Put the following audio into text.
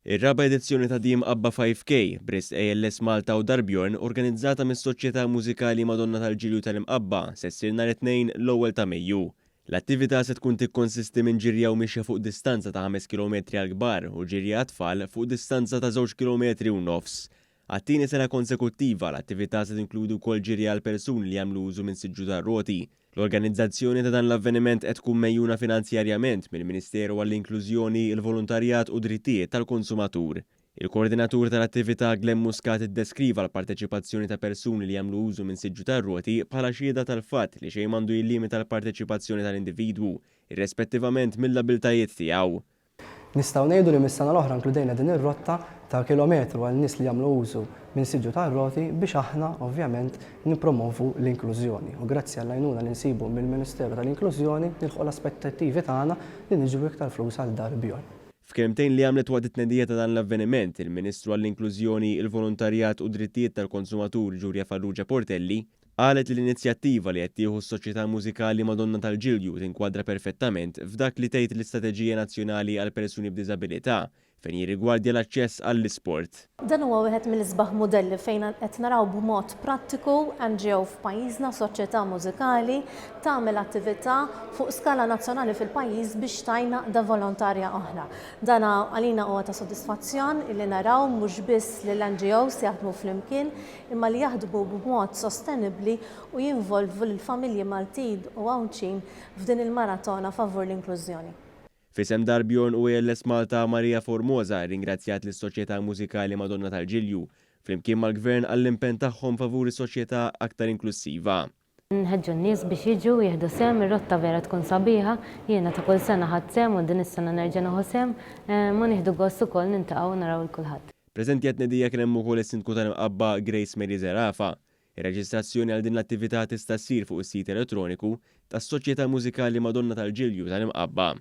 Ir-raba edizzjoni ta' Dim Abba 5K, Brist ALS Malta u Darbjorn, organizzata mis-Soċjetà Mużikali Madonna tal-Ġilju tal-Imqabba, se ssir nhar it-tnejn l-ewwel ta' Mejju. L-attività se tkun tikkonsisti minn ġirja u mixja fuq distanza ta' 5 km għal kbar u ġirja tfal fuq distanza ta' 2 km u nofs. Għat-tieni sena konsekuttiva l-attività se tinkludu wkoll ġirja għal persuni li jagħmlu użu minn siġġu tar-roti. L-organizzazzjoni ta' dan l-avveniment qed tkun mejjuna finanzjarjament mill-Ministeru għall-Inklużjoni, il-Volontarjat u Drittijiet tal-Konsumatur. Il-koordinatur tal-attività Glenn Muscat iddeskriva l-parteċipazzjoni ta' persuni li jagħmlu użu minn siġġu tar-roti bħala xhieda tal-fatt li xejn m'għandu jillimita l-parteċipazzjoni tal-individwu, irrispettivament mill-abiltajiet tiegħu. Nistgħu ngħidu li mis-sena l-oħra inkludejna din ir-rotta ta' kilometru għal nies li jagħmlu użu minn siġġu tar-roti biex aħna ovvjament nippromovu l-inklużjoni. U grazzi għall-għajnuna li nsibu mill-Ministeru tal-Inklużjoni nilħqu l-aspettattivi tagħna li niġbru iktar flus għal Darbjorn. F'kelmtejn li għamlet waqt it-tnedija ta' dan l-avveniment, il-Ministru għall-Inklużjoni, il-Volontarjat u Drittijiet tal-Konsumatur Ġurja Farrugia Portelli qalet li l-inizjattiva li qed tieħu s-Soċjetà Mużikali Madonna tal-Ġilju tinkwadra perfettament f'dak li tgħid l-Istrateġija Nazzjonali għal Persuni b'Diżabilità fejn jirrigwardja l-aċċess għall-isport. Dan huwa wieħed mill-isbaħ modelli fejn qed naraw b'mod prattiku NGO f'pajjiżna soċjetà mużikali tagħmel attività fuq skala nazzjonali fil-pajjiż biex tajnaqda volontarja oħra. Dan għalina huwa ta' sodisfazzjon li naraw mhux biss li l-NGOs jaħdmu flimkien imma li jaħdmu b'mod sostenibbli u jinvolvu lill-familji Maltin u Għawċin f'din il-maratona favur l-inklużjoni. Fisem Darbjorn u ALS Malta Marija Formosa ringrazzjat lis-Soċjetà Mużikali Madonna tal-Ġilju flimkien mal-Gvern għall-impenn tagħhom favur is-soċjetà aktar inklusiva. Nħeġġu n-nies biex jiġu jieħdu sehem, ir-rotta vera tkun sabiħa, jiena ta' kull sena ħadd sehem u din is-sena nerġa' nieħu sehem, ma nieħdu gost ukoll nintaqgħu naraw il-kulħadd. Preżenti qed kien hemm ukoll is-Sindku tal-Imqabba Grace Mary Zerafa. Ir-reġistrazzjoni għal din l-attività tista' ssir fuq is-sit elettroniku tas-Soċjetà Mużikali Madonna tal-Ġilju tal-Imqabba.